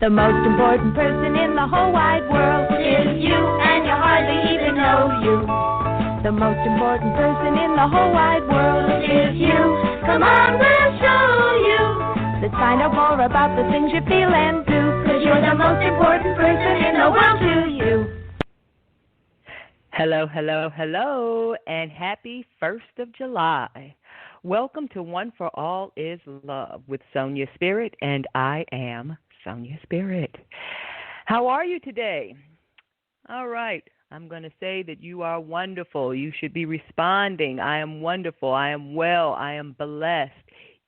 The most important person in the whole wide world is you, and you hardly even know you. The most important person in the whole wide world is you. Come on, we'll show you. Let's find out more about the things you feel and do, 'cause you're the most important person in the world to you. Hello, hello, hello, and happy 1st of July. Welcome to One4ALLisLove with Sonya Spirit, and I am Sonya Spirit. How are you today? All right. I'm going to say that you are wonderful. You should be responding. I am wonderful. I am well. I am blessed.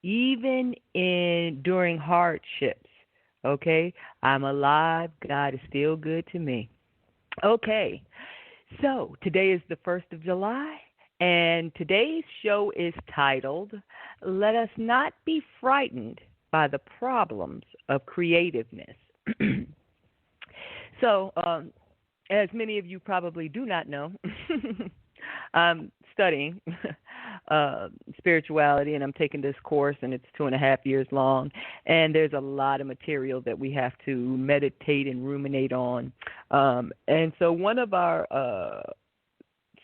Even during hardships, okay? I'm alive. God is still good to me. Okay. So today is the 1st of July, and today's show is titled, Let Us Not Be Frightened by the Problems of Creativeness. So, as many of you probably do not know, I'm studying spirituality, and I'm taking this course, and it's 2.5 years long, and there's a lot of material that we have to meditate and ruminate on. And so one of our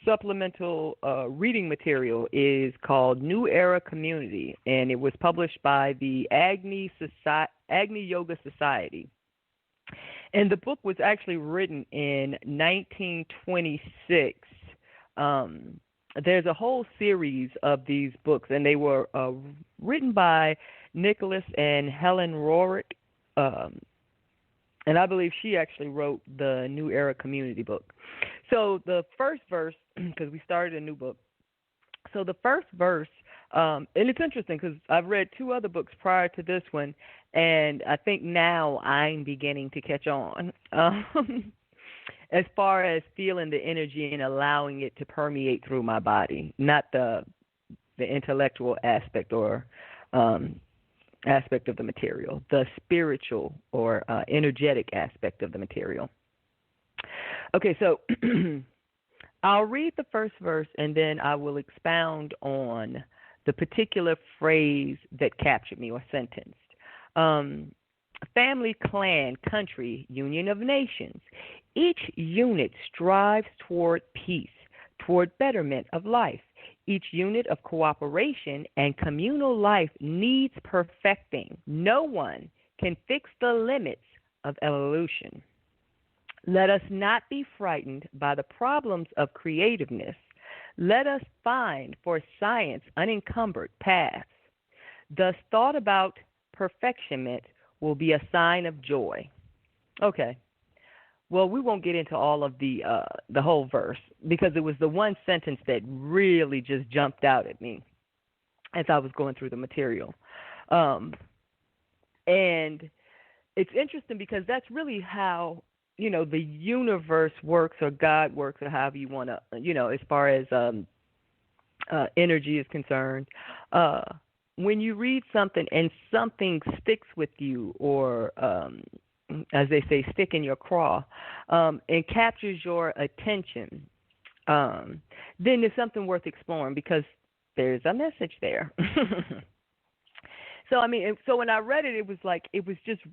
supplemental reading material is called New Era Community, and it was published by the Agni Yoga Society. And the book was actually written in 1926. There's a whole series of these books, and they were written by Nicholas and Helen Roerich, and I believe she actually wrote the New Era Community book. So the first verse, because we started a new book, so the first verse, and it's interesting because I've read 2 other books prior to this one, and I think now I'm beginning to catch on as far as feeling the energy and allowing it to permeate through my body, not the intellectual aspect or aspect of the material, the spiritual or energetic aspect of the material. Okay, so I'll read the first verse, and then I will expound on the particular phrase that captured me or sentenced. Family, clan, country, union of nations. Each unit strives toward peace, toward betterment of life. Each unit of cooperation and communal life needs perfecting. No one can fix the limits of evolution. Let us not be frightened by the problems of creativeness. Let us find for science unencumbered paths. Thus, thought about perfectionment will be a sign of joy. Okay. Well, we won't get into all of the whole verse because it was the one sentence that really just jumped out at me as I was going through the material. And it's interesting because that's really how, the universe works or God works or however you want to, as far as energy is concerned. When you read something and something sticks with you or, as they say, stick in your craw, and captures your attention, then there's something worth exploring because there's a message there. So when I read it, it was just,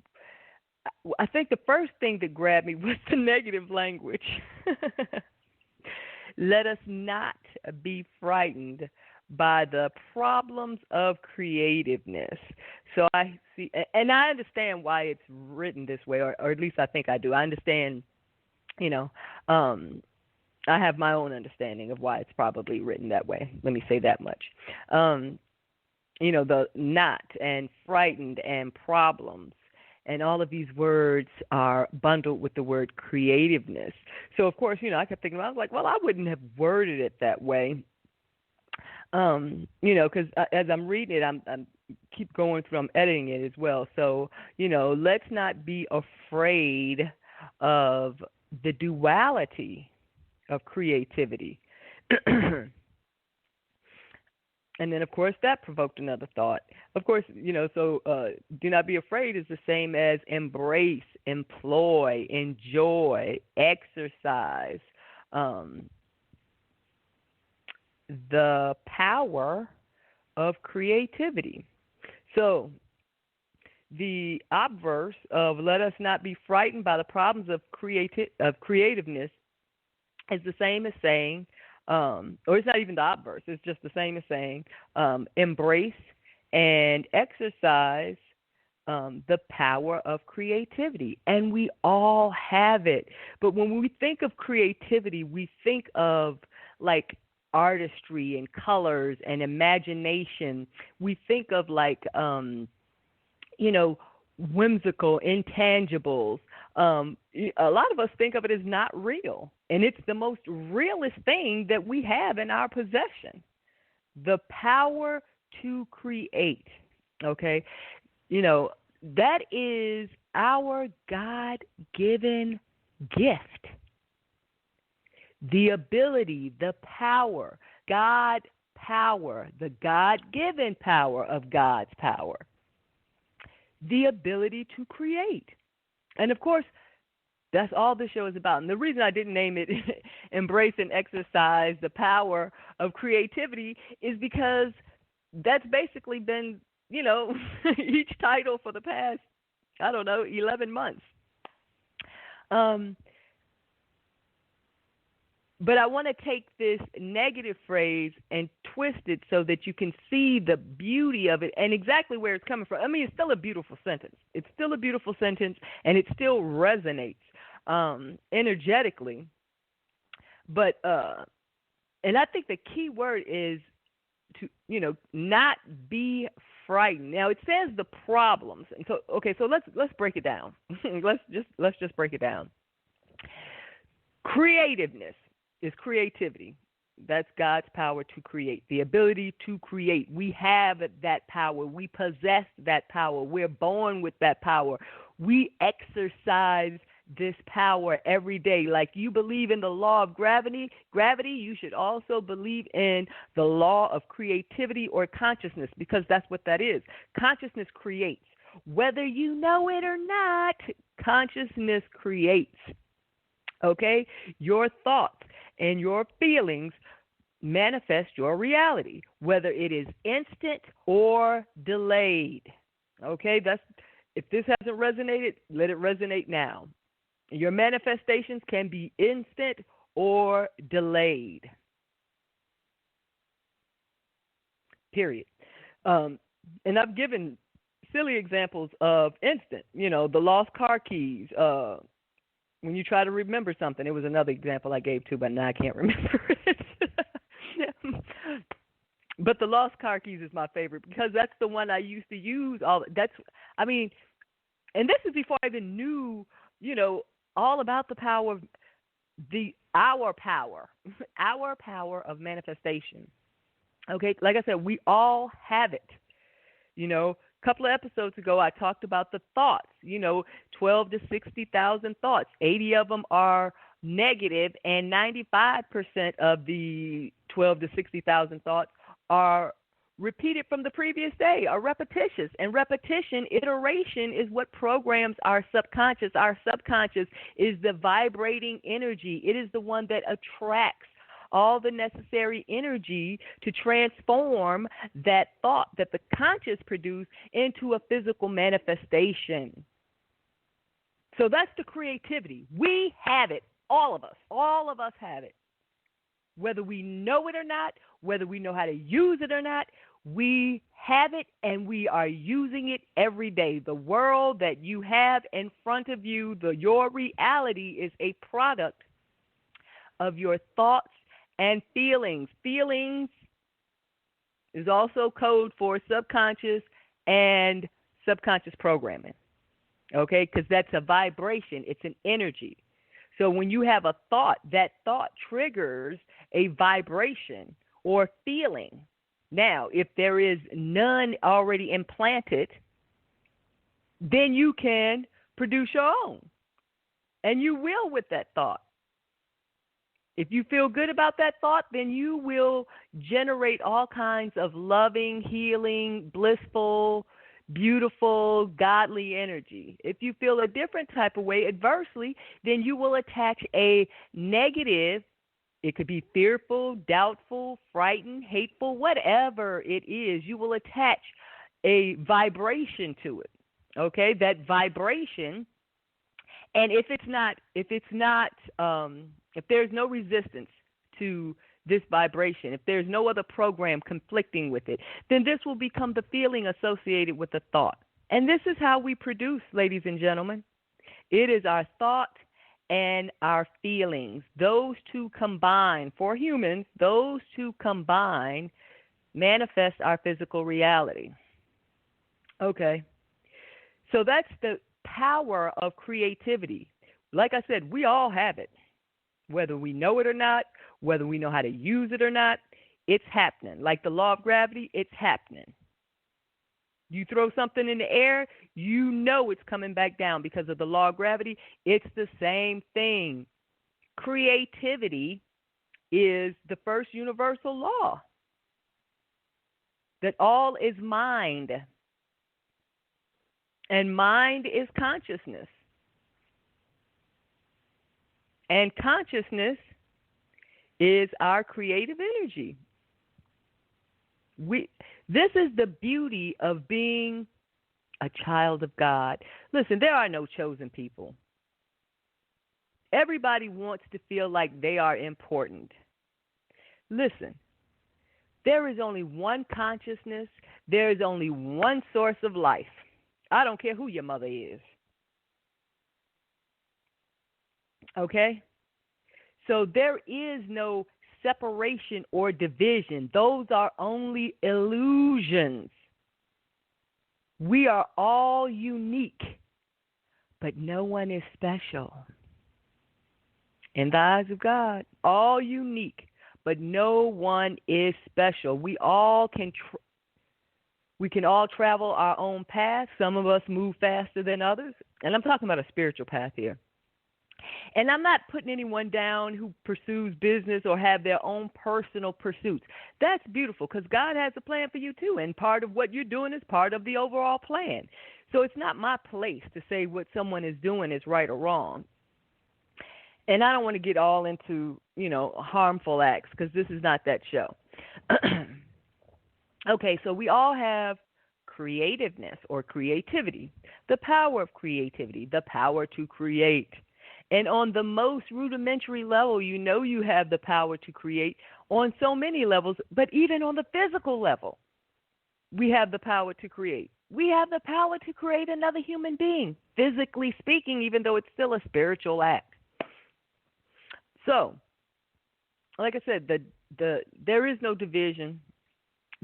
I think the first thing that grabbed me was the negative language. Let us not be frightened by the problems of creativeness. So I see, and I understand why it's written this way, or at least I think I do. I understand, I have my own understanding of why it's probably written that way. Let me say that much. The not and frightened and problems. And all of these words are bundled with the word creativeness. So, of course, I kept thinking, I was like, well, I wouldn't have worded it that way. Because as I'm reading it, I'm keep going through, I'm editing it as well. So, let's not be afraid of the duality of creativity. And then, of course, that provoked another thought. Of course, do not be afraid is the same as embrace, employ, enjoy, exercise, the power of creativity. So the obverse of let us not be frightened by the problems of creativeness is the same as saying, or it's not even the obverse, it's just the same as saying, embrace and exercise the power of creativity. And we all have it. But when we think of creativity, we think of like artistry and colors and imagination. We think of like, whimsical intangibles. A lot of us think of it as not real. And it's the most realest thing that we have in our possession. The power to create. Okay? That is our God-given gift. The ability, the power, God power, the God-given power of God's power. The ability to create. And of course, that's all this show is about. And the reason I didn't name it Embrace and Exercise the Power of Creativity is because that's basically been, each title for the past, 11 months. But I want to take this negative phrase and twist it so that you can see the beauty of it and exactly where it's coming from. I mean, it's still a beautiful sentence. It's still a beautiful sentence, and it still resonates energetically. But and I think the key word is to, not be frightened. Now it says the problems, and so let's break it down. let's just break it down. Creativeness is creativity. That's God's power to create, the ability to create. We have that power. We possess that power. We're born with that power. We exercise this power every day. Like you believe in the law of gravity, you should also believe in the law of creativity or consciousness, because that's what that is. Consciousness creates. Whether you know it or not, consciousness creates. Okay? Your thoughts and your feelings manifest your reality, whether it is instant or delayed. Okay? If this hasn't resonated, let it resonate now. Your manifestations can be instant or delayed. Period. And I've given silly examples of instant, the lost car keys. When you try to remember something, it was another example I gave too, but now I can't remember it. But the lost car keys is my favorite because that's the one I used to use. And this is before I even knew, all about the power of our power of manifestation. Okay, like I said, we all have it. A couple of episodes ago, I talked about the thoughts, 12 to 60,000 thoughts. 80 of them are negative, and 95% of the 12 to 60,000 thoughts are repeated from the previous day, are repetitious. And repetition, iteration, is what programs our subconscious. Our subconscious is the vibrating energy. It is the one that attracts all the necessary energy to transform that thought that the conscious produced into a physical manifestation. So that's the creativity. We have it, all of us. All of us have it. Whether we know it or not, whether we know how to use it or not, we have it, and we are using it every day. The world that you have in front of you, your reality, is a product of your thoughts and feelings. Feelings is also code for subconscious and subconscious programming, okay? Because that's a vibration. It's an energy. So when you have a thought, that thought triggers a vibration or feeling. Now, if there is none already implanted, then you can produce your own, and you will with that thought. If you feel good about that thought, then you will generate all kinds of loving, healing, blissful, beautiful, godly energy. If you feel a different type of way, adversely, then you will attach a negative. It could be fearful, doubtful, frightened, hateful, whatever it is. You will attach a vibration to it. Okay, that vibration. And if there's no resistance to this vibration, if there's no other program conflicting with it, then this will become the feeling associated with the thought. And this is how we produce, ladies and gentlemen. It is our thought and our feelings. Those two combine, for humans, those two combine manifest our physical reality. Okay. So that's the power of creativity. Like I said, we all have it. Whether we know it or not, whether we know how to use it or not, it's happening. Like the law of gravity, it's happening. You throw something in the air, you know it's coming back down because of the law of gravity. It's the same thing. Creativity is the first universal law, that all is mind. And mind is consciousness. And consciousness is our creative energy. This is the beauty of being a child of God. Listen, there are no chosen people. Everybody wants to feel like they are important. Listen, there is only one consciousness. There is only one source of life. I don't care who your mother is. Okay? So there is no separation or division. Those are only illusions. We are all unique, but no one is special. In the eyes of God, all unique, but no one is special. We all can all travel our own path. Some of us move faster than others. And I'm talking about a spiritual path here. And I'm not putting anyone down who pursues business or have their own personal pursuits. That's beautiful because God has a plan for you too. And part of what you're doing is part of the overall plan. So it's not my place to say what someone is doing is right or wrong. And I don't want to get all into, harmful acts because this is not that show. Okay, so we all have creativeness or creativity, the power of creativity, the power to create. And on the most rudimentary level, you have the power to create on so many levels, but even on the physical level, we have the power to create. We have the power to create another human being, physically speaking, even though it's still a spiritual act. So, like I said, there is no division.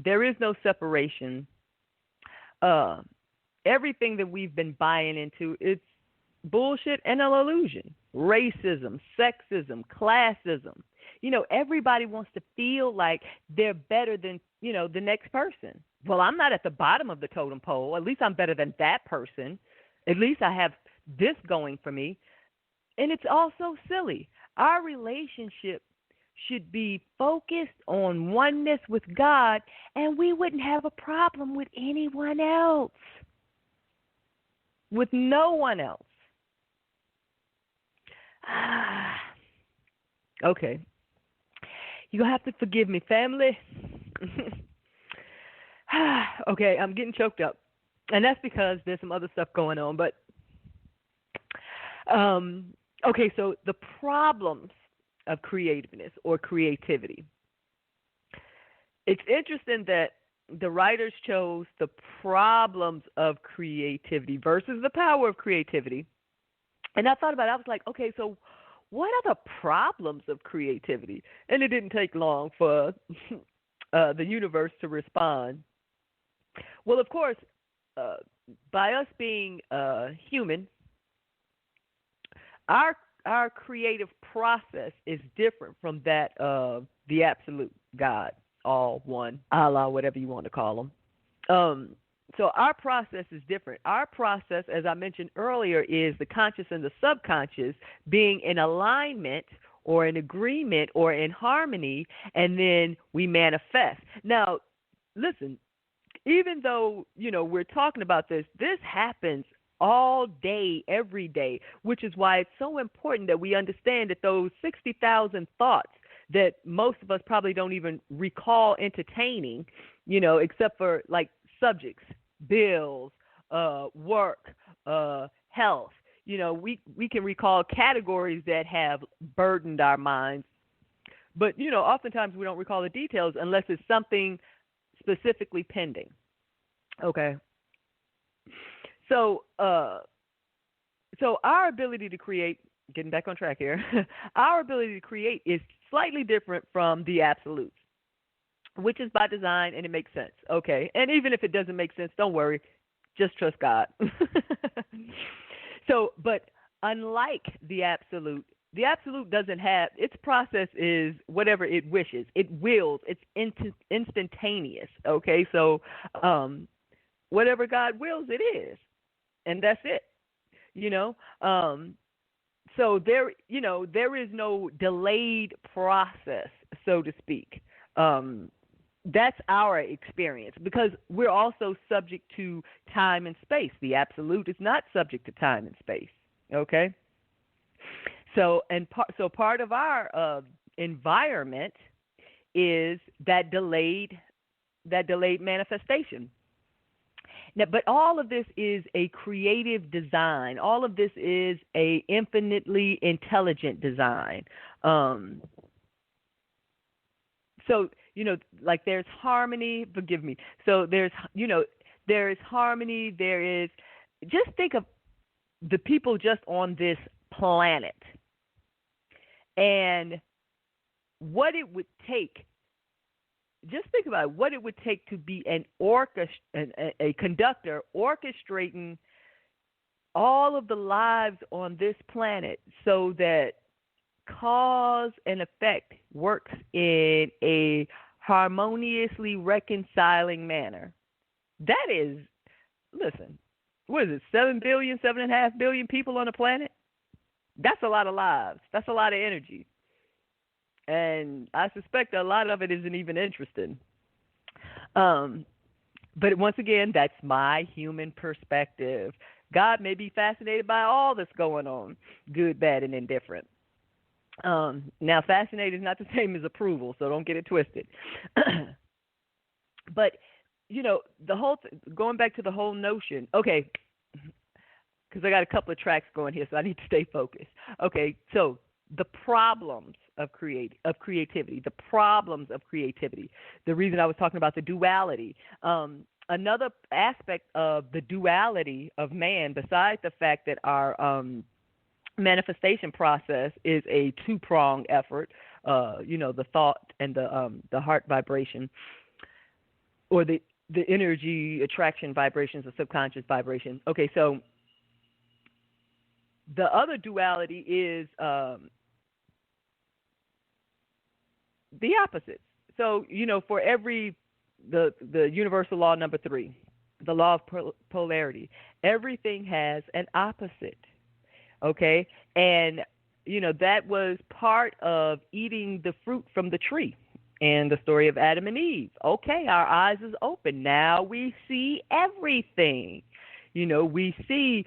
There is no separation. Everything that we've been buying into, it's bullshit and an illusion. Racism, sexism, classism. Everybody wants to feel like they're better than, the next person. Well, I'm not at the bottom of the totem pole. At least I'm better than that person. At least I have this going for me. And it's also silly. Our relationship should be focused on oneness with God, and we wouldn't have a problem with anyone else, with no one else. Okay. You're going to have to forgive me, family. Okay, I'm getting choked up. And that's because there's some other stuff going on. But, okay, so the problems of creativeness or creativity. It's interesting that the writers chose the problems of creativity versus the power of creativity. And I thought about it. I was like, okay, so what are the problems of creativity? And it didn't take long for the universe to respond. Well, of course, by us being human, our creative process is different from that of the absolute God, all one, Allah, whatever you want to call them. So our process is different. Our process, as I mentioned earlier, is the conscious and the subconscious being in alignment or in agreement or in harmony, and then we manifest. Now, listen, even though, we're talking about this happens all day, every day, which is why it's so important that we understand that those 60,000 thoughts that most of us probably don't even recall entertaining, except for like subjects, bills, work, health. We can recall categories that have burdened our minds, but oftentimes we don't recall the details unless it's something specifically pending. Okay. So our ability to create, getting back on track here, our ability to create is slightly different from the absolutes, which is by design, and it makes sense. Okay. And even if it doesn't make sense, don't worry. Just trust God. But unlike the absolute doesn't have, its process is whatever it wishes. It wills. It's instantaneous. Okay. So whatever God wills, it is. And that's it. So there is no delayed process, so to speak. That's our experience, because we're also subject to time and space. The absolute is not subject to time and space. Okay. So part of our environment is that delayed manifestation. Now, but all of this is a creative design. All of this is a infinitely intelligent design. So, like there's harmony, forgive me. So there's harmony, there is, just think of the people just on this planet and what it would take. Just think about what it would take to be a conductor orchestrating all of the lives on this planet so that cause and effect works in a harmoniously reconciling manner. That is, listen, what is it, 7 billion, 7.5 billion people on the planet? That's a lot of lives. That's a lot of energy. And I suspect a lot of it isn't even interesting. But once again, that's my human perspective. God may be fascinated by all that's going on, good, bad, and indifferent. Now, fascinated is not the same as approval, so don't get it twisted. But, the whole going back to the whole notion, okay, because I got a couple of tracks going here, so I need to stay focused. Okay, so the problems of creativity, the problems of creativity. The reason I was talking about the duality. Another aspect of the duality of man, besides the fact that our manifestation process is a two-pronged effort, the thought and the heart vibration, or the energy attraction vibrations, the subconscious vibration. Okay, so the other duality is the opposites. So, for the universal law number 3, the law of polarity, everything has an opposite. Okay, and that was part of eating the fruit from the tree and the story of Adam and Eve. Okay, our eyes is open. Now we see everything. We see,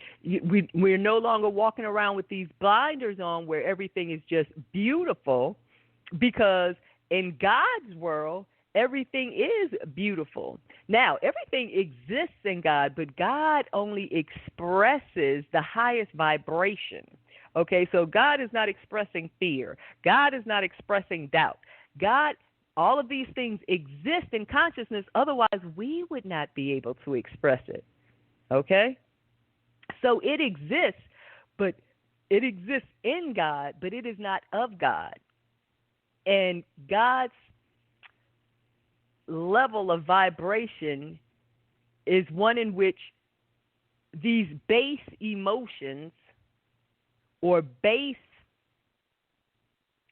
we're no longer walking around with these blinders on where everything is just beautiful, because in God's world, everything is beautiful. Now, everything exists in God, but God only expresses the highest vibration. Okay, so God is not expressing fear. God is not expressing doubt. God, all of these things exist in consciousness, otherwise we would not be able to express it. Okay? So it exists, but it exists in God, but it is not of God. And God's level of vibration is one in which these base emotions or base,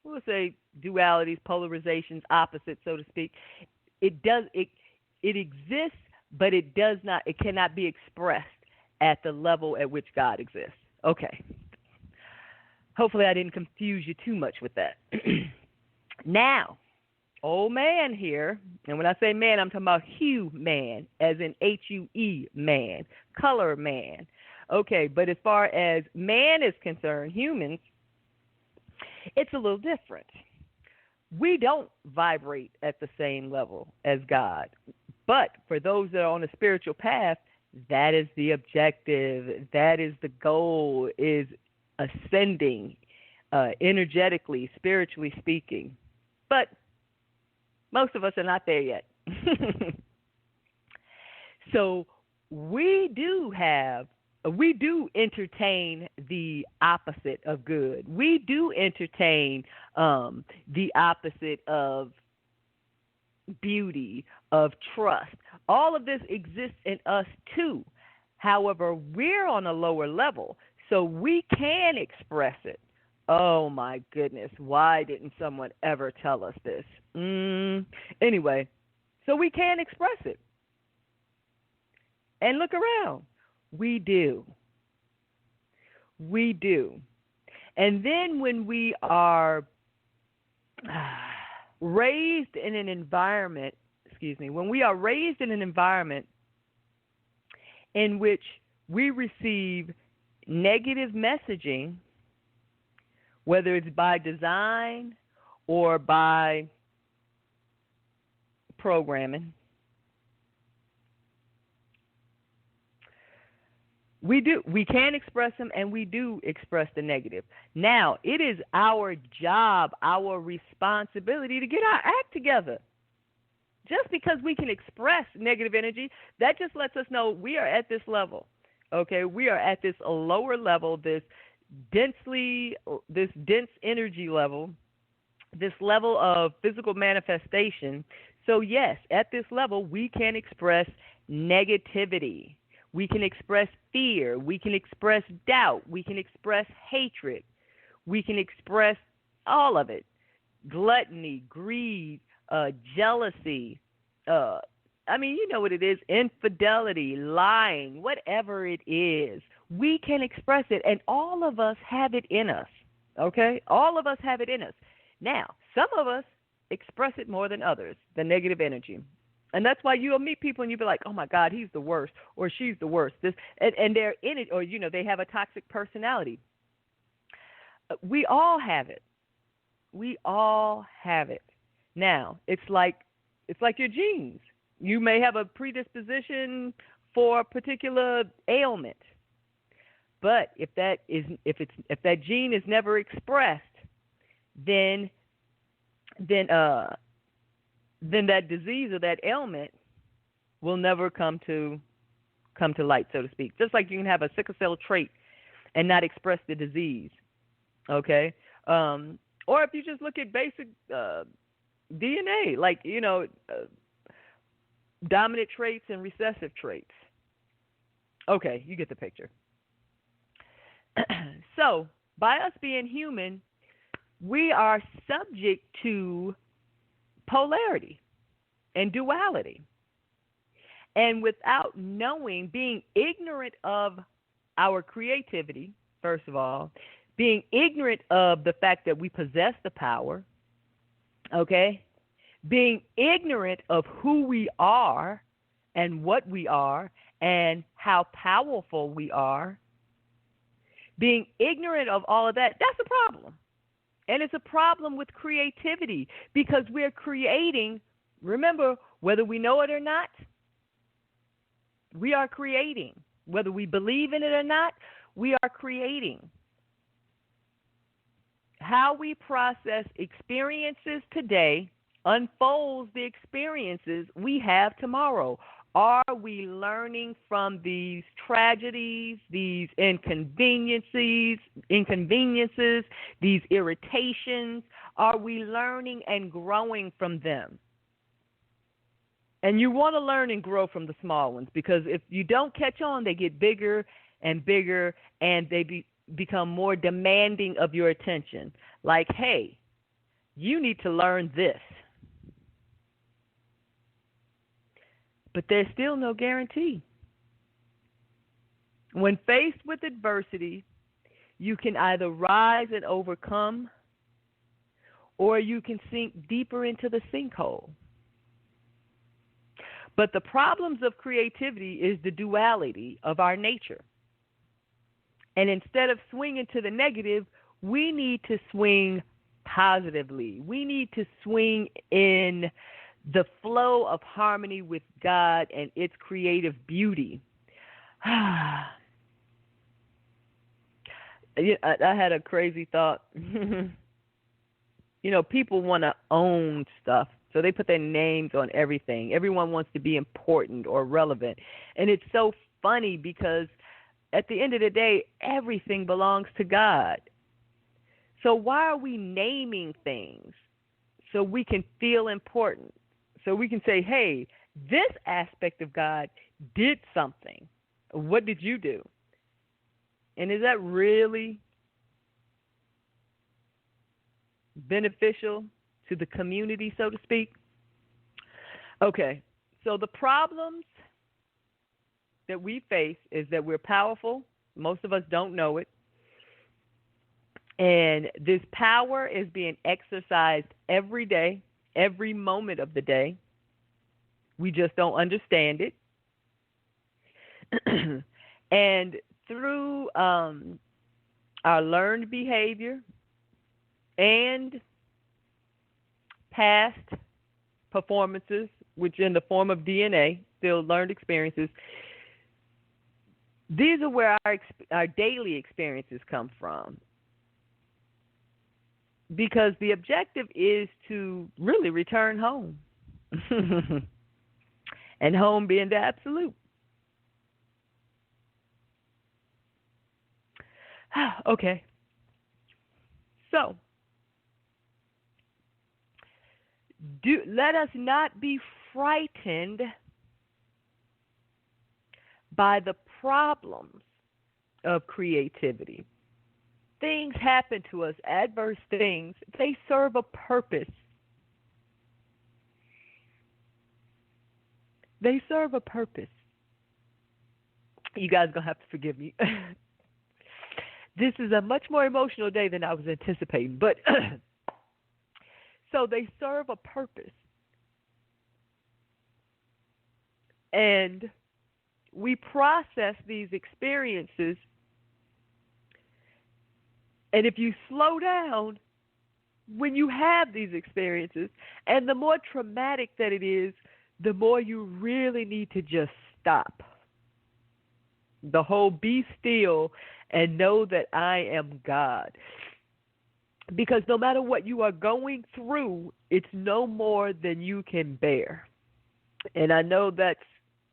we'll say dualities, polarizations, opposites, so to speak, it exists, but it cannot be expressed at the level at which God exists. Okay. Hopefully I didn't confuse you too much with that. Now, old man here, and when I say man, I'm talking about hue man, as in H-U-E man, color man. Okay, but as far as man is concerned, humans, it's a little different. We don't vibrate at the same level as God. But for those that are on a spiritual path, That is the objective. That is the goal, is ascending energetically, spiritually speaking. But most of us are not there yet. So we do entertain the opposite of good. We do entertain the opposite of beauty, of trust. All of this exists in us too. However, we're on a lower level, so we can express it. Oh my goodness, why didn't someone ever tell us this? Anyway, so we can express it. And look around. We do. We do. And then when we are raised in an environment, when we are raised in an environment in which we receive negative messaging, whether it's by design or by programming, we can express them, and we do express the negative. Now, it is our job, our responsibility to get our act together. Just because we can express negative energy, that just lets us know we are at this level. Okay, we are at this lower level, this dense energy level, this level of physical manifestation. So yes, at this level, we can express negativity. We can express fear. We can express doubt. We can express hatred. We can express all of it. Gluttony, greed, jealousy. You know what it is. Infidelity, lying, whatever it is. We can express it, and all of us have it in us. Okay? All of us have it in us. Now, some of us express it more than others, the negative energy. And that's why you'll meet people and you'll be like, oh, my God, he's the worst, or she's the worst. And they're in it, or, they have a toxic personality. We all have it. We all have it. Now, it's like your genes. You may have a predisposition for a particular ailment. But if that gene is never expressed, then that disease or that ailment will never come to light, so to speak. Just like you can have a sickle cell trait and not express the disease, okay? Or if you just look at basic DNA, like, dominant traits and recessive traits. Okay, you get the picture. So, by us being human, we are subject to polarity and duality. And without knowing, being ignorant of our creativity, first of all, being ignorant of the fact that we possess the power, okay, being ignorant of who we are and what we are and how powerful we are, being ignorant of all of that, that's a problem. And it's a problem with creativity because we're creating, remember, whether we know it or not, we are creating. Whether we believe in it or not, we are creating. How we process experiences today unfolds the experiences we have tomorrow. Are we learning from these tragedies, these inconveniences, these irritations? Are we learning and growing from them? And you want to learn and grow from the small ones because if you don't catch on, they get bigger and bigger and they become more demanding of your attention. Like, hey, you need to learn this. But there's still no guarantee. When faced with adversity, you can either rise and overcome, or you can sink deeper into the sinkhole. But the problems of creativity is the duality of our nature. And instead of swinging to the negative, we need to swing positively. We need to swing in the flow of harmony with God and its creative beauty. I had a crazy thought. People want to own stuff, so they put their names on everything. Everyone wants to be important or relevant. And it's so funny because at the end of the day, everything belongs to God. So why are we naming things? So we can feel important. So we can say, hey, this aspect of God did something. What did you do? And is that really beneficial to the community, so to speak? Okay, so the problems that we face is that we're powerful. Most of us don't know it. And this power is being exercised every day, every moment of the day. We just don't understand it. And through our learned behavior and past performances, which in the form of DNA, still learned experiences, these are where our daily experiences come from. Because the objective is to really return home. And home being the absolute. Okay. So, let us not be frightened by the problems of creativity. Things happen to us, adverse things. They serve a purpose. They serve a purpose. You guys are going to have to forgive me. This is a much more emotional day than I was anticipating. But so they serve a purpose. And we process these experiences. And if you slow down when you have these experiences, and the more traumatic that it is, the more you really need to just stop. The whole be still and know that I am God. Because no matter what you are going through, it's no more than you can bear. And I know that's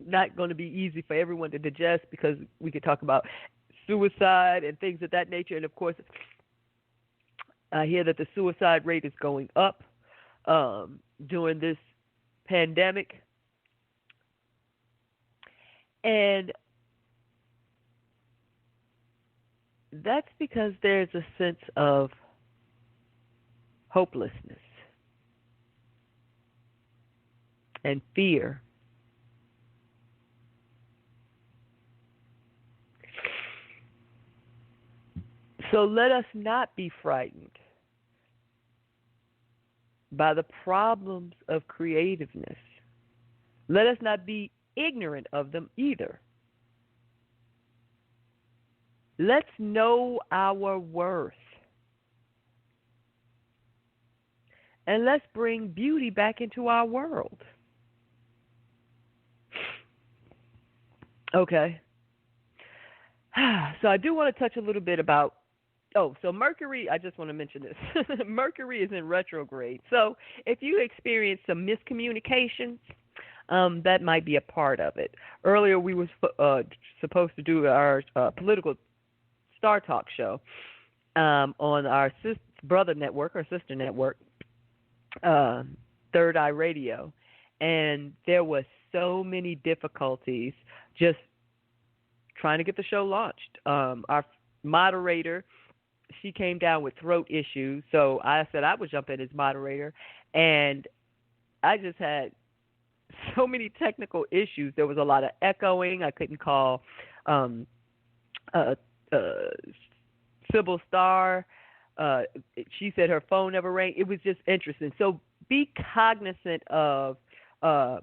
not going to be easy for everyone to digest, because we could talk about suicide and things of that nature. And, of course, I hear that the suicide rate is going up during this pandemic. And that's because there's a sense of hopelessness and fear. So let us not be frightened by the problems of creativeness. Let us not be ignorant of them either. Let's know our worth. And let's bring beauty back into our world. Okay. So I do want to touch a little bit about, so Mercury, I just want to mention this. Mercury is in retrograde. So if you experience some miscommunications, that might be a part of it. Earlier we were supposed to do our political Star Talk show on our brother network or sister network, Third Eye Radio, and there was so many difficulties just trying to get the show launched. Our moderator, she came down with throat issues, so I said I would jump in as moderator, and I just had so many technical issues. There was a lot of echoing. I couldn't call Sybil Starr. She said her phone never rang. It was just interesting. So be cognizant of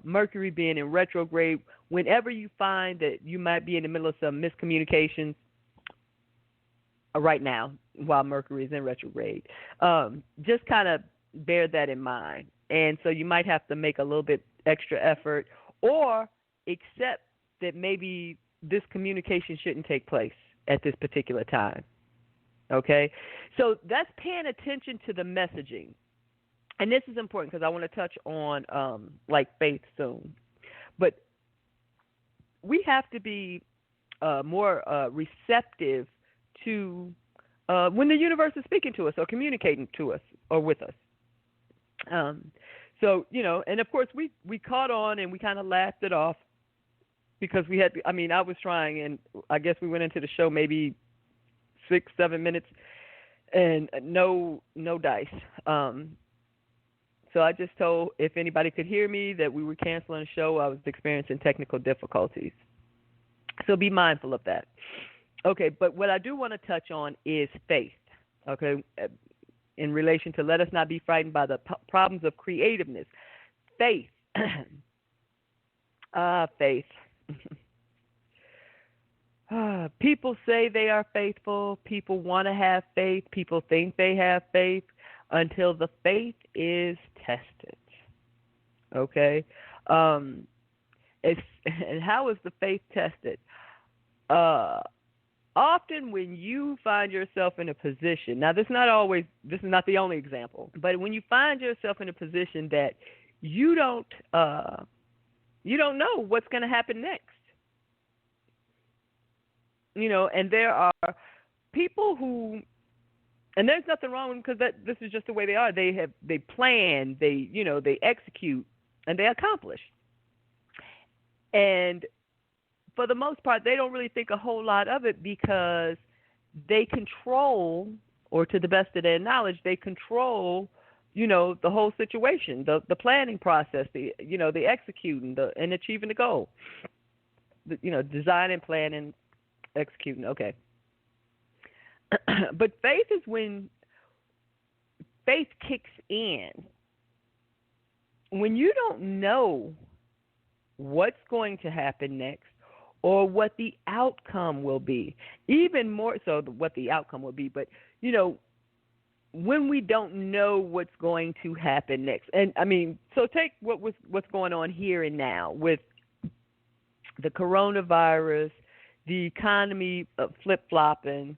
Mercury being in retrograde. Whenever you find that you might be in the middle of some miscommunications right now while Mercury is in retrograde, just kind of bear that in mind. And so you might have to make a little bit extra effort, or accept that maybe this communication shouldn't take place at this particular time. Okay? So that's paying attention to the messaging. And this is important because I want to touch on like faith soon. But we have to be more receptive to when the universe is speaking to us or communicating to us or with us. So, you know, and of course we caught on and we kind of laughed it off because we had, I mean, I was trying and I guess we went into the show maybe 6-7 minutes and no dice. So I just told if anybody could hear me that we were canceling the show. I was experiencing technical difficulties. So be mindful of that. Okay, but what I do want to touch on is faith, okay, in relation to let us not be frightened by the problems of creativeness. Faith. Faith. People say they are faithful. People want to have faith. People think they have faith until the faith is tested. Okay? And how is the faith tested? Often when you find yourself in a position, now this is not the only example, but when you find yourself in a position that you don't know what's going to happen next. You know, and there are people who, and there's nothing wrong with them because this is just the way they are. They plan, they execute, and they accomplish. And for the most part, they don't really think a whole lot of it because they control, or to the best of their knowledge, they control, you know, the whole situation, the planning process, the executing, and achieving the goal. Designing, planning, executing. Okay. But faith is when faith kicks in. When you don't know what's going to happen next or what the outcome will be, even more so what the outcome will be, but, you know, when we don't know what's going to happen next. And, I mean, so take what's going on here and now with the coronavirus, the economy flip-flopping,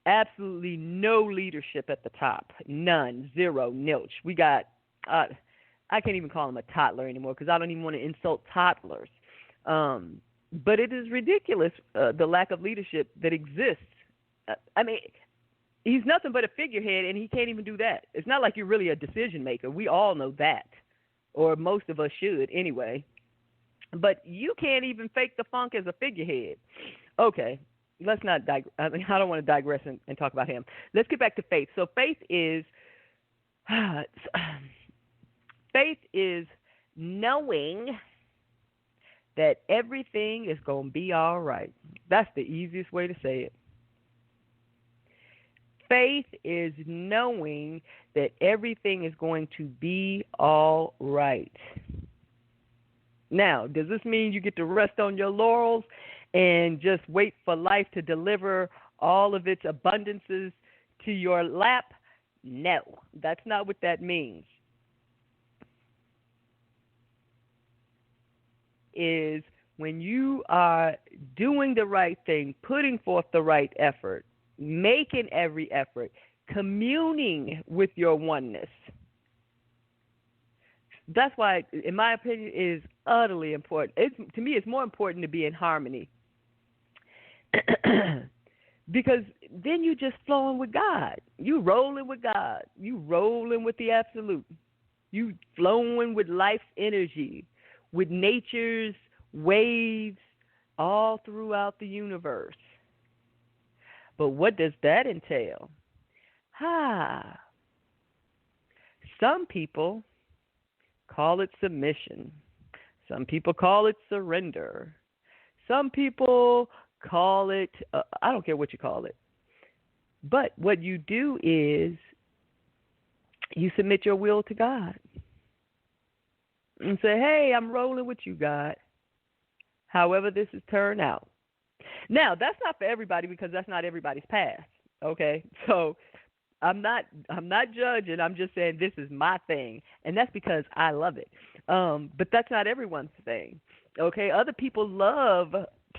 absolutely no leadership at the top. None. Zero. Nilch. We got, I can't even call him a toddler anymore because I don't even want to insult toddlers. But it is ridiculous, the lack of leadership that exists. I mean, he's nothing but a figurehead, and he can't even do that. It's not like you're really a decision maker. We all know that, or most of us should anyway. But you can't even fake the funk as a figurehead. Okay, let's not digress. I mean, I don't want to digress and talk about him. Let's get back to faith. So faith is knowing that everything is going to be all right. That's the easiest way to say it. Faith is knowing that everything is going to be all right. Now, does this mean you get to rest on your laurels and just wait for life to deliver all of its abundances to your lap? No, that's not what that means. Is when you are doing the right thing, putting forth the right effort, making every effort, communing with your oneness. That's why, in my opinion, it is utterly important. To me, it's more important to be in harmony. Because then you're just flowing with God. You rolling with God. You rolling with the absolute. You flowing with life's energy, with nature's waves all throughout the universe. But what does that entail? Some people call it submission. Some people call it surrender. Some people call it, I don't care what you call it. But what you do is you submit your will to God and say, hey, I'm rolling with you, God, however this has turned out. Now, that's not for everybody because that's not everybody's path, okay? So I'm not judging. I'm just saying this is my thing, and that's because I love it. But that's not everyone's thing, okay? Other people love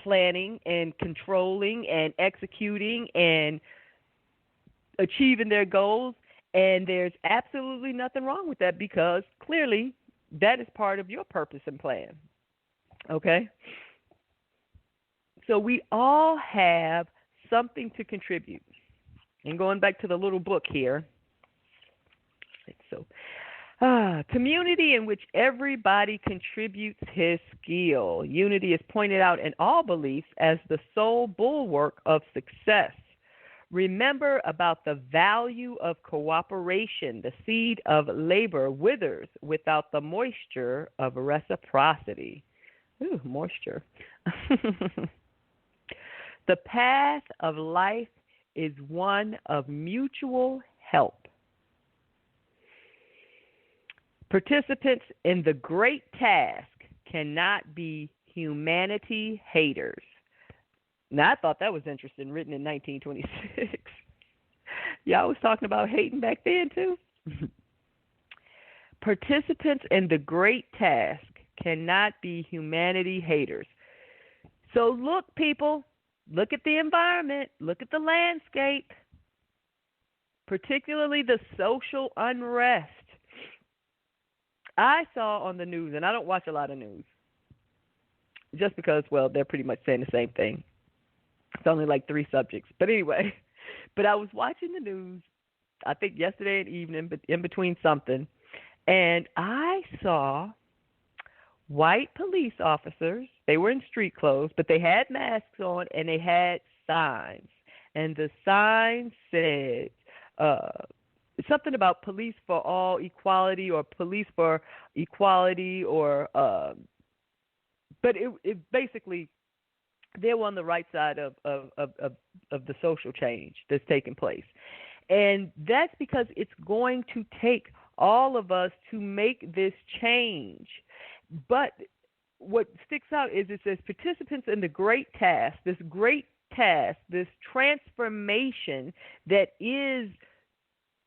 planning and controlling and executing and achieving their goals. And there's absolutely nothing wrong with that, because clearly that is part of your purpose and plan. Okay? So we all have something to contribute. And going back to the little book here. Community in which everybody contributes his skill. Unity is pointed out in all beliefs as the sole bulwark of success. Remember about the value of cooperation. The seed of labor withers without the moisture of reciprocity. Ooh, moisture. The path of life is one of mutual help. Participants in the great task cannot be humanity haters. Now, I thought that was interesting, written in 1926. Y'all was talking about hating back then, too. Participants in the great task cannot be humanity haters. So look, people, look at the environment, look at the landscape, particularly the social unrest. I saw on the news, and I don't watch a lot of news, just because, well, they're pretty much saying the same thing. It's only like 3 subjects. But anyway, I was watching the news, I think yesterday at evening, but in between something, and I saw white police officers. They were in street clothes, but they had masks on, and they had signs. And the sign said, something about police for all equality, or police for equality, or but it basically, they were on the right side of the social change that's taking place. And that's because it's going to take all of us to make this change. But what sticks out is it says participants in the great task, this transformation that is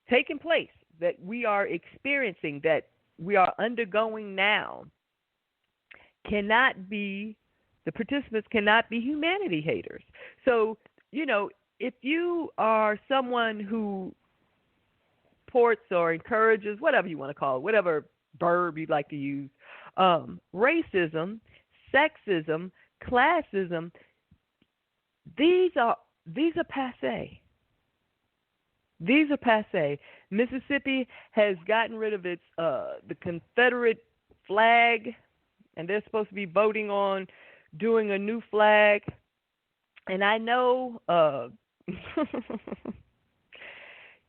taking place, that we are experiencing, that we are undergoing now, the participants cannot be humanity haters. So, if you are someone who supports or encourages, whatever you want to call it, whatever verb you'd like to use, racism, sexism, classism, these are passé. These are passé. Mississippi has gotten rid of its the Confederate flag, and they're supposed to be voting on doing a new flag. And I know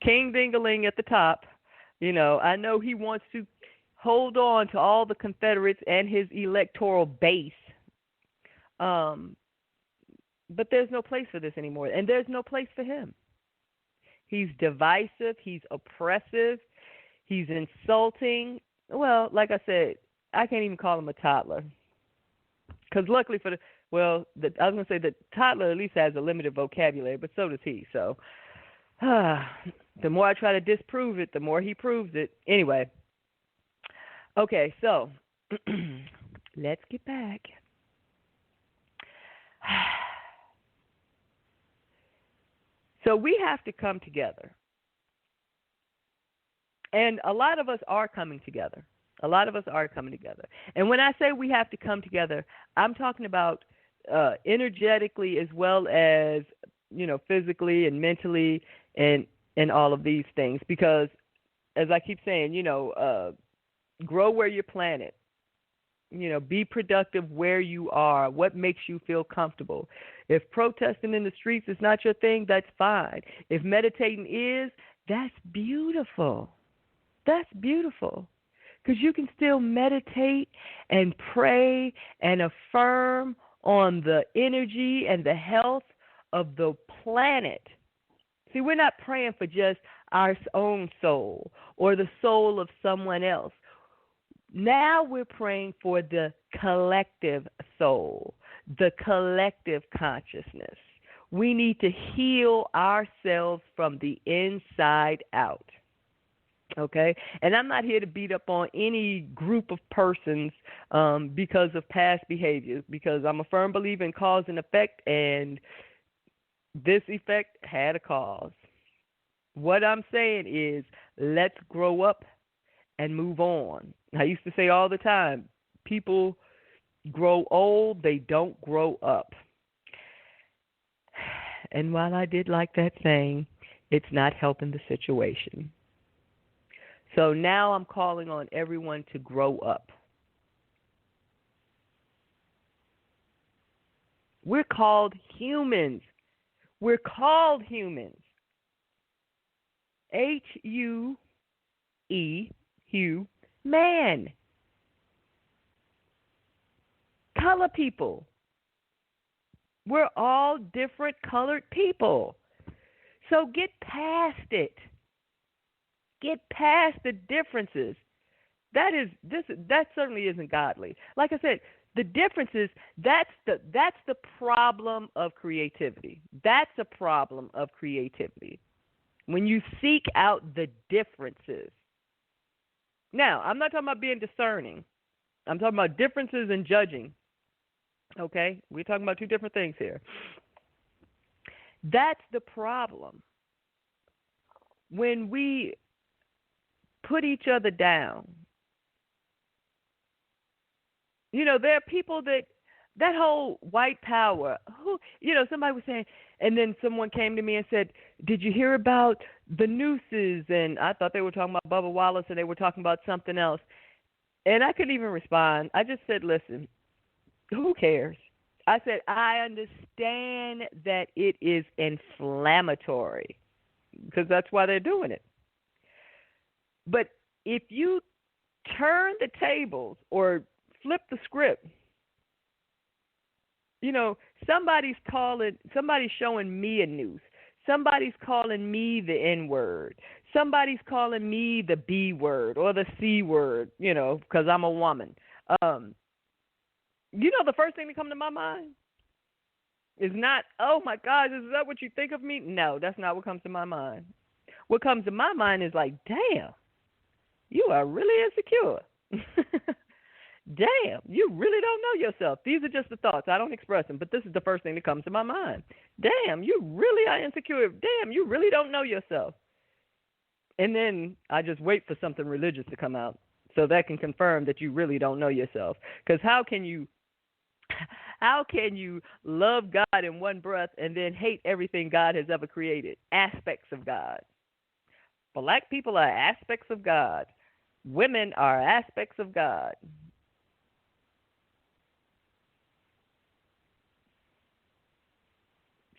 King Dingaling at the top, I know he wants to hold on to all the Confederates and his electoral base. But there's no place for this anymore, and there's no place for him. He's divisive. He's oppressive. He's insulting. Well, like I said, I can't even call him a toddler. Because luckily I was going to say the toddler at least has a limited vocabulary, but so does he. So the more I try to disprove it, the more he proves it. Anyway. Okay, so let's get back. So we have to come together. And a lot of us are coming together. And when I say we have to come together, I'm talking about energetically as well as, physically and mentally and all of these things. Because, as I keep saying, grow where you're planted. Be productive where you are. What makes you feel comfortable? If protesting in the streets is not your thing, that's fine. If meditating is, that's beautiful. Because you can still meditate and pray and affirm on the energy and the health of the planet. See, we're not praying for just our own soul or the soul of someone else. Now we're praying for the collective soul, the collective consciousness. We need to heal ourselves from the inside out. Okay, and I'm not here to beat up on any group of persons because of past behaviors, because I'm a firm believer in cause and effect, and this effect had a cause. What I'm saying is, let's grow up and move on. I used to say all the time, people grow old, they don't grow up. And while I did like that saying, it's not helping the situation. So now I'm calling on everyone to grow up. We're called humans. We're called humans. H-U-E, hue, man. Color people. We're all different colored people. So get past it. Get past the differences. That certainly isn't godly. Like I said, the differences, that's the problem of creativity. That's a problem of creativity. When you seek out the differences. Now, I'm not talking about being discerning. I'm talking about differences in judging. Okay? We're talking about two different things here. That's the problem. When we put each other down. You know, there are people that whole white power, somebody was saying, and then someone came to me and said, did you hear about the nooses? And I thought they were talking about Bubba Wallace, and they were talking about something else. And I couldn't even respond. I just said, listen, who cares? I said, I understand that it is inflammatory because that's why they're doing it. But if you turn the tables or flip the script, somebody's showing me a noose. Somebody's calling me the N word. Somebody's calling me the B word or the C word, because I'm a woman. The first thing that comes to my mind is not, oh my gosh, is that what you think of me? No, that's not what comes to my mind. What comes to my mind is like, damn, you are really insecure. Damn, you really don't know yourself. These are just the thoughts. I don't express them, but this is the first thing that comes to my mind. Damn, you really are insecure. Damn, you really don't know yourself. And then I just wait for something religious to come out so that can confirm that you really don't know yourself. Because how can you love God in one breath and then hate everything God has ever created? Aspects of God. Black people are aspects of God. Women are aspects of God.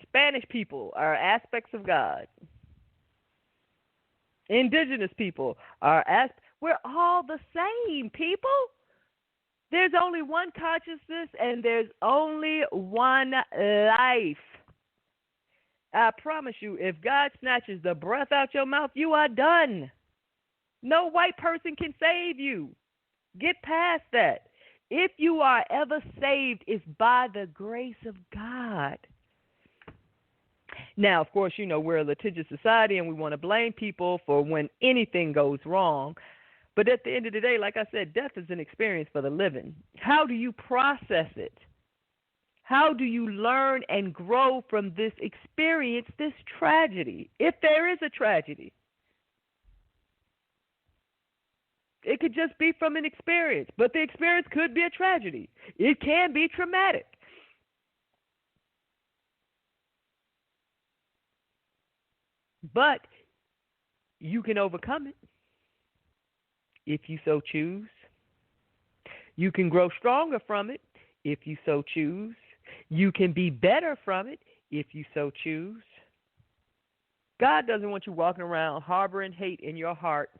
Spanish people are aspects of God. Indigenous people are we're all the same, people. There's only one consciousness and there's only one life. I promise you, if God snatches the breath out your mouth, you are done. No white person can save you. Get past that. If you are ever saved, it's by the grace of God. Now, of course, we're a litigious society and we want to blame people for when anything goes wrong. But at the end of the day, like I said, death is an experience for the living. How do you process it? How do you learn and grow from this experience, this tragedy, if there is a tragedy? It could just be from an experience, but the experience could be a tragedy. It can be traumatic. But you can overcome it if you so choose. You can grow stronger from it if you so choose. You can be better from it if you so choose. God doesn't want you walking around harboring hate in your heart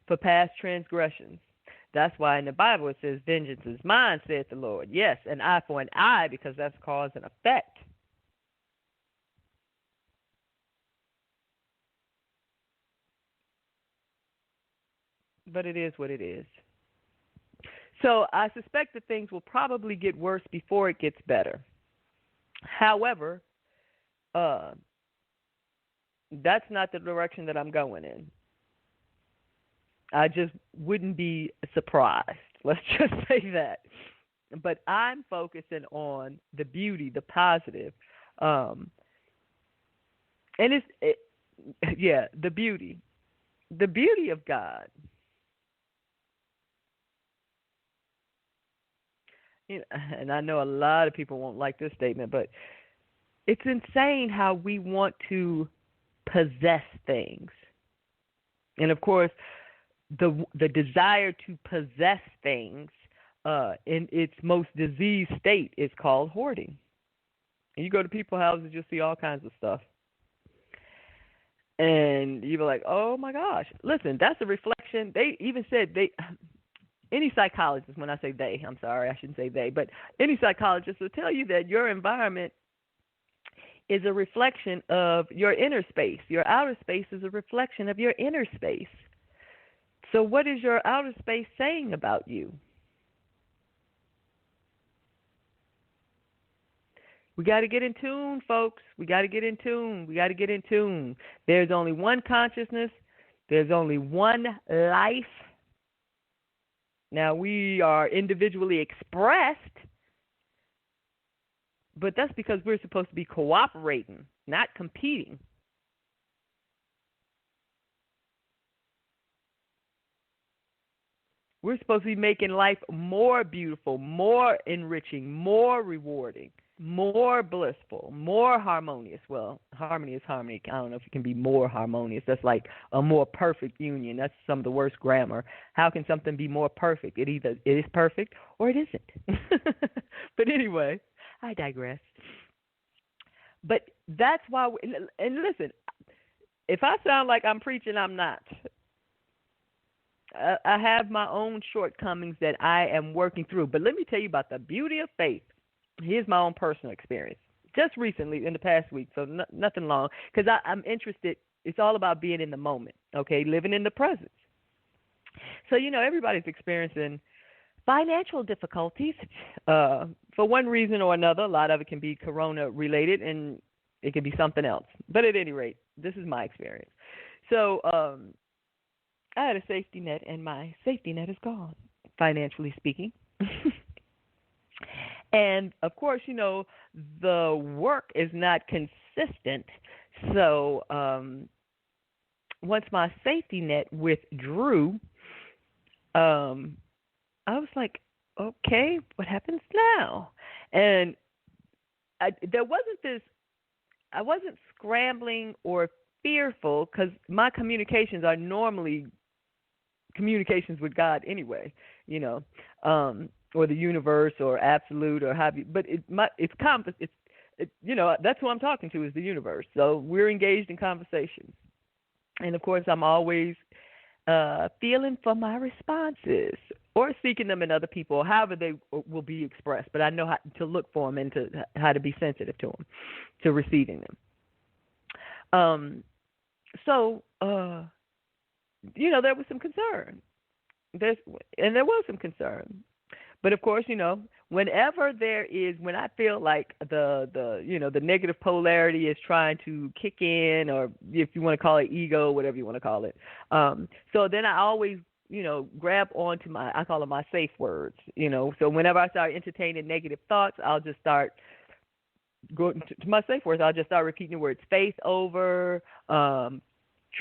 for past transgressions. That's why in the Bible it says, vengeance is mine, saith the Lord. Yes, an eye for an eye, because that's cause and effect. But it is what it is. So I suspect that things will probably get worse before it gets better. However, that's not the direction that I'm going in. I just wouldn't be surprised. Let's just say that. But I'm focusing on the beauty, the positive, and the beauty of God. You know, and I know a lot of people won't like this statement, but it's insane how we want to possess things. And of course, the desire to possess things in its most diseased state is called hoarding. And you go to people's houses, you'll see all kinds of stuff. And you're like, oh my gosh. Listen, that's a reflection. They even said any psychologist, when I say they, I'm sorry, I shouldn't say they, but any psychologist will tell you that your environment is a reflection of your inner space. Your outer space is a reflection of your inner space. So what is your outer space saying about you? We got to get in tune, folks. We got to get in tune. We got to get in tune. There's only one consciousness. There's only one life. Now, we are individually expressed, but that's because we're supposed to be cooperating, not competing. We're supposed to be making life more beautiful, more enriching, more rewarding, more blissful, more harmonious. Well, harmony is harmony. I don't know if it can be more harmonious. That's like a more perfect union. That's some of the worst grammar. How can something be more perfect? It either is perfect or it isn't. But anyway, I digress. But that's why, and listen, if I sound like I'm preaching, I'm not. I have my own shortcomings that I am working through. But let me tell you about the beauty of faith. Here's my own personal experience. Just recently, in the past week, so nothing long, because I'm interested. It's all about being in the moment, okay, living in the present. So, everybody's experiencing financial difficulties for one reason or another. A lot of it can be corona-related, and it can be something else. But at any rate, this is my experience. So I had a safety net, and my safety net is gone, financially speaking. And, of course, the work is not consistent. So once my safety net withdrew, I was like, okay, what happens now? And I wasn't scrambling or fearful, because my communications are normally communications with God anyway, or the universe, or absolute, or have you. But that's who I'm talking to, is the universe. So we're engaged in conversations, and of course I'm always feeling for my responses, or seeking them in other people, however they will be expressed. But I know how to look for them, and how to be sensitive to them, to receiving them. So there was some concern. There was some concern. But of course, whenever when I feel like the negative polarity is trying to kick in, or if you want to call it ego, whatever you want to call it. So then I always, grab onto I call them my safe words, So whenever I start entertaining negative thoughts, I'll just start going to my safe words. I'll just start repeating the words faith over,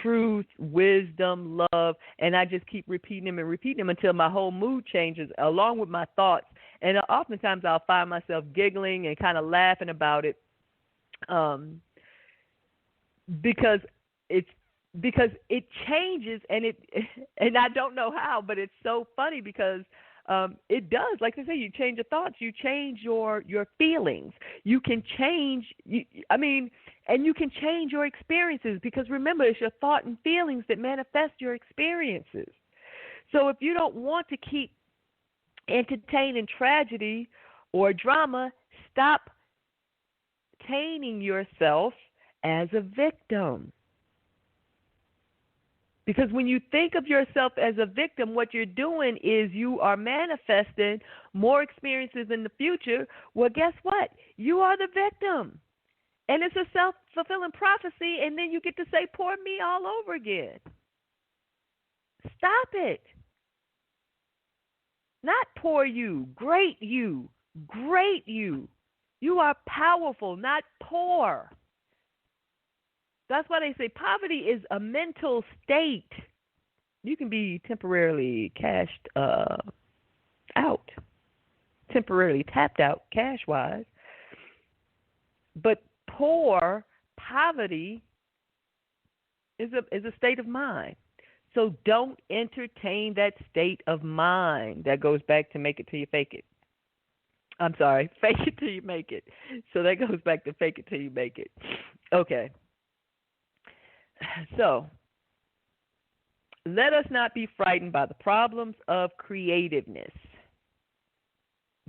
truth, wisdom, love, and I just keep repeating them until my whole mood changes along with my thoughts. And oftentimes I'll find myself giggling and kind of laughing about it, because it changes, and I don't know how, but it's so funny because it does. Like I say, you change your thoughts, you change your feelings. You can change, and you can change your experiences, because remember, it's your thought and feelings that manifest your experiences. So if you don't want to keep entertaining tragedy or drama, stop painting yourself as a victim. Because when you think of yourself as a victim, what you're doing is you are manifesting more experiences in the future. Well, guess what? You are the victim. And it's a self-fulfilling prophecy, and then you get to say, poor me all over again. Stop it. Not poor you, great you, great you. You are powerful, not poor. That's why they say poverty is a mental state. You can be temporarily cashed out, temporarily tapped out cash-wise. But poverty is a state of mind. So don't entertain that state of mind. That goes back to make it till you fake it. I'm sorry, fake it till you make it. So that goes back to fake it till you make it. Okay. So let us not be frightened by the problems of creativeness.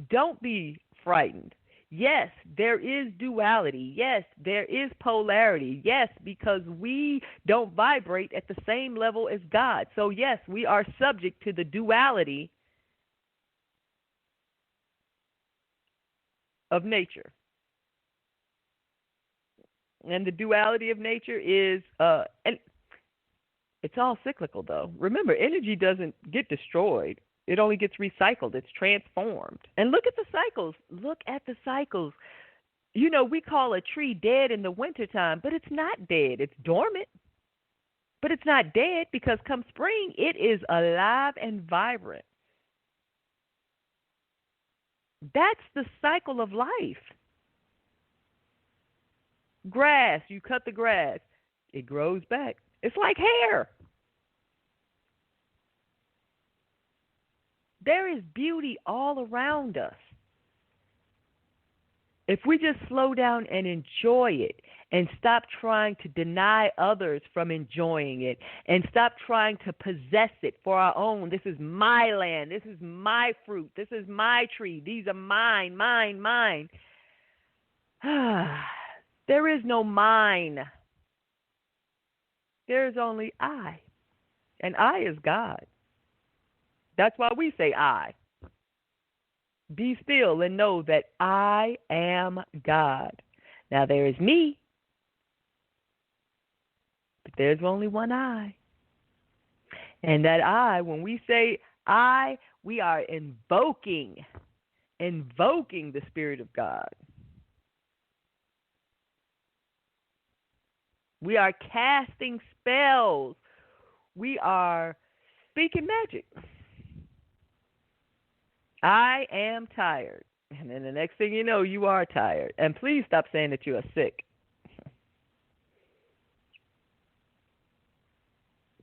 Don't be frightened. Yes, there is duality. Yes, there is polarity. Yes, because we don't vibrate at the same level as God. So yes, we are subject to the duality of nature. And the duality of nature is, and it's all cyclical though. Remember, energy doesn't get destroyed. It only gets recycled. It's transformed. And look at the cycles. Look at the cycles. You know, we call a tree dead in the wintertime, but it's not dead. It's dormant. But it's not dead because come spring, it is alive and vibrant. That's the cycle of life. Grass, you cut the grass, it grows back. It's like hair. There is beauty all around us. If we just slow down and enjoy it and stop trying to deny others from enjoying it and stop trying to possess it for our own. This is my land. This is my fruit. This is my tree. These are mine, mine, mine. There is no mine. There is only I. And I is God. That's why we say I. Be still and know that I am God. Now there is me, but there's only one I. And that I, when we say I, we are invoking the Spirit of God. We are casting spells. We are speaking magic. I am tired. And then the next thing you know, you are tired. And please stop saying that you are sick.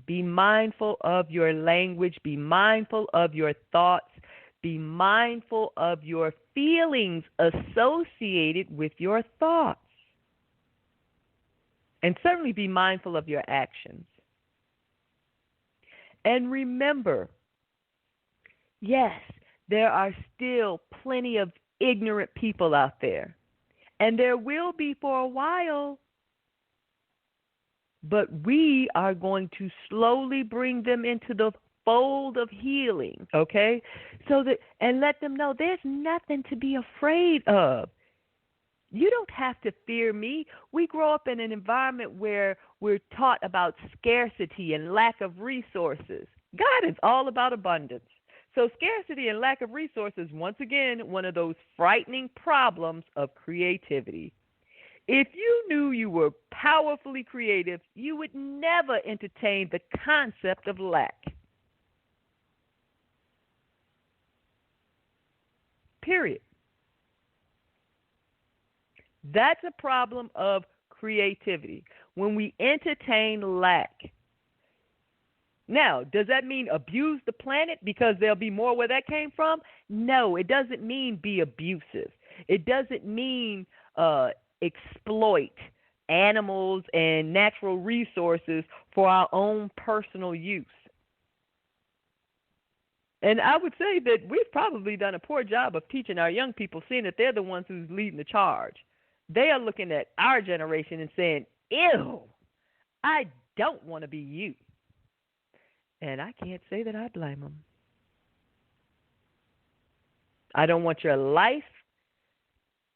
Be mindful of your language. Be mindful of your thoughts. Be mindful of your feelings associated with your thoughts. And certainly be mindful of your actions. And remember, yes, there are still plenty of ignorant people out there. And there will be for a while. But we are going to slowly bring them into the fold of healing, okay? So that, and let them know there's nothing to be afraid of. You don't have to fear me. We grow up in an environment where we're taught about scarcity and lack of resources. God is all about abundance. So scarcity and lack of resources, once again, one of those frightening problems of creativity. If you knew you were powerfully creative, you would never entertain the concept of lack. Period. That's a problem of creativity, when we entertain lack. Now, does that mean abuse the planet because there'll be more where that came from? No, it doesn't mean be abusive. It doesn't mean exploit animals and natural resources for our own personal use. And I would say that we've probably done a poor job of teaching our young people, seeing that they're the ones who's leading the charge. They are looking at our generation and saying, ew, I don't want to be you. And I can't say that I blame them. I don't want your life,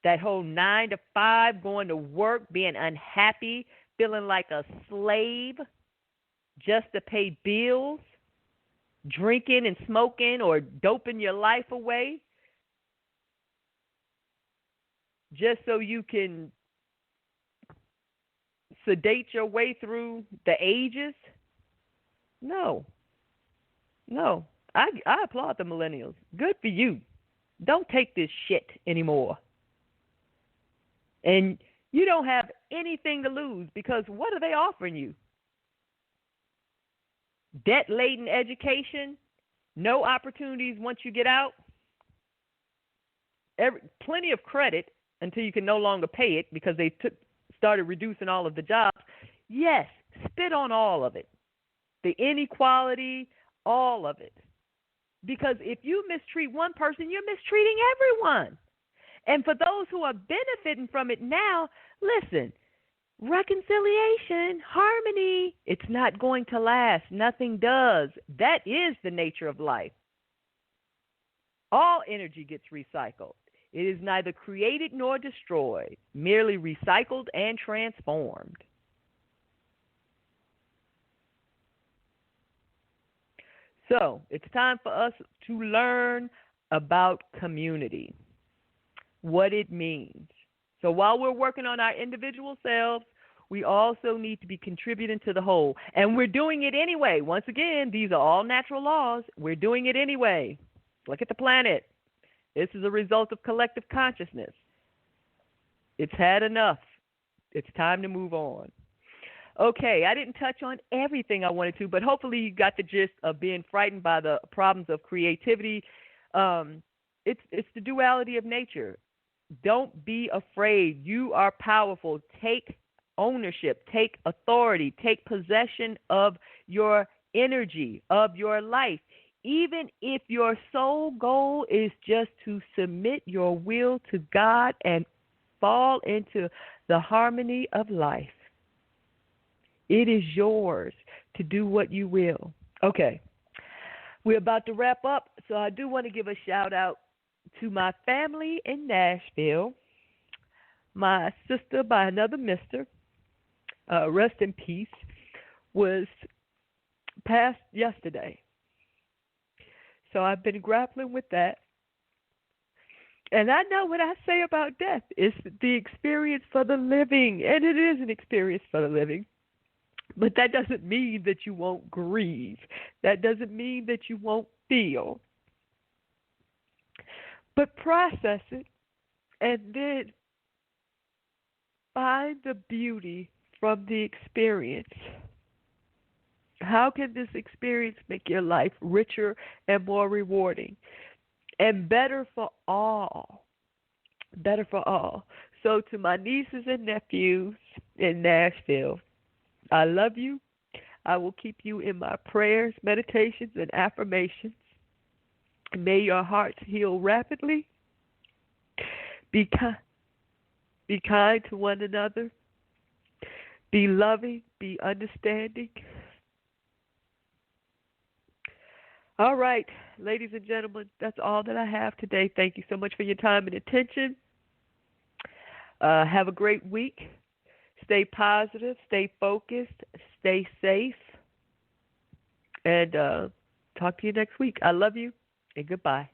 that whole 9 to 5, going to work, being unhappy, feeling like a slave just to pay bills. drinking and smoking or doping your life away just so you can sedate your way through the ages? No. I applaud the millennials. Good for you. Don't take this shit anymore. And you don't have anything to lose, because what are they offering you? Debt-laden education, no opportunities once you get out, plenty of credit until you can no longer pay it because they started reducing all of the jobs. Yes, spit on all of it. The inequality, all of it. Because if you mistreat one person, you're mistreating everyone. And for those who are benefiting from it now, listen, reconciliation, harmony, it's not going to last. Nothing does. That is the nature of life. All energy gets recycled. It is neither created nor destroyed, merely recycled and transformed. So it's time for us to learn about community, what it means. So while we're working on our individual selves, we also need to be contributing to the whole. And we're doing it anyway. Once again, these are all natural laws. We're doing it anyway. Look at the planet. This is a result of collective consciousness. It's had enough. It's time to move on. Okay, I didn't touch on everything I wanted to, but hopefully you got the gist of being frightened by the problems of creativity. It's the duality of nature. Don't be afraid. You are powerful. Take ownership. Take authority. Take possession of your energy, of your life. Even if your sole goal is just to submit your will to God and fall into the harmony of life. It is yours to do what you will. Okay, we're about to wrap up, so I do want to give a shout out to my family in Nashville. My sister by another mister, rest in peace, was passed yesterday. So I've been grappling with that. And I know what I say about death is the experience for the living, and it is an experience for the living. But that doesn't mean that you won't grieve. That doesn't mean that you won't feel. But process it and then find the beauty from the experience. How can this experience make your life richer and more rewarding and better for all? Better for all. So to my nieces and nephews in Nashville, I love you. I will keep you in my prayers, meditations, and affirmations. May your hearts heal rapidly. Be kind to one another. Be loving. Be understanding. All right, ladies and gentlemen, that's all that I have today. Thank you so much for your time and attention. Have a great week. Stay positive, stay focused, stay safe, and talk to you next week. I love you, and goodbye.